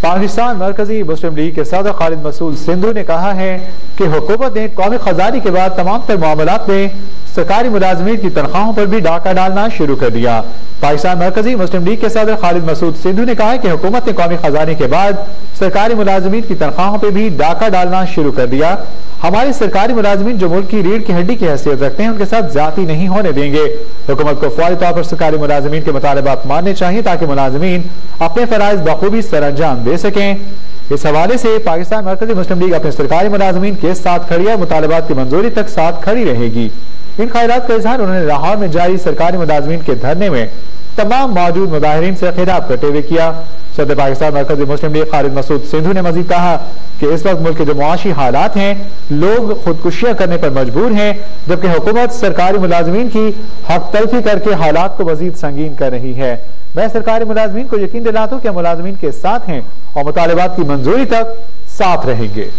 پاکستان مرکزی مسلم لیگ کے صدر خالد مسعود سندھو نے کہا ہے کہ حکومت نے قومی خزانہ کے بعد تمام تر معاملات میں سرکاری ملازمین کی تنخواہوں پر بھی ڈاکہ ڈالنا شروع کر دیا۔ پاکستان مرکزی مسلم لیگ کے صدر خالد مسعود سندھو نے کہا کہ حکومت نے قومی خزانے کے بعد سرکاری ملازمین کی تنخواہوں پر بھی ڈاکہ ڈالنا شروع کر دیا۔ ہمارے سرکاری ملازمین جو ملک کی ریڑھ کی ہڈی کی حیثیت رکھتے ہیں ان کے ساتھ زیادتی نہیں ہونے دیں گے۔ حکومت کو فوری طور پر سرکاری ملازمین کے مطالبات ماننے چاہیے تاکہ ملازمین اپنے فرائض بخوبی سر انجام دے سکیں۔ اس حوالے سے پاکستان مرکزی مسلم لیگ اپنے سرکاری ملازمین کے ساتھ کھڑی ہے، مطالبات کی منظوری تک ساتھ کھڑی رہے گی۔ ان خیالات کا اظہار انہوں نے لاہور میں جاری سرکاری ملازمین کے دھرنے میں تمام موجود مظاہرین سے خطاب کرتے ہوئے کیا۔ صدر پاکستان مرکزی مسلم لیگ خالد مسعود سندھو نے مزید کہا کہ اس وقت ملک کے جو معاشی حالات ہیں، لوگ خودکشیاں کرنے پر مجبور ہیں، جبکہ حکومت سرکاری ملازمین کی حق تلفی کر کے حالات کو مزید سنگین کر رہی ہے۔ میں سرکاری ملازمین کو یقین دلاتا ہوں کہ ہم ملازمین کے ساتھ ہیں اور مطالبات کی منظوری تک ساتھ رہیں گے۔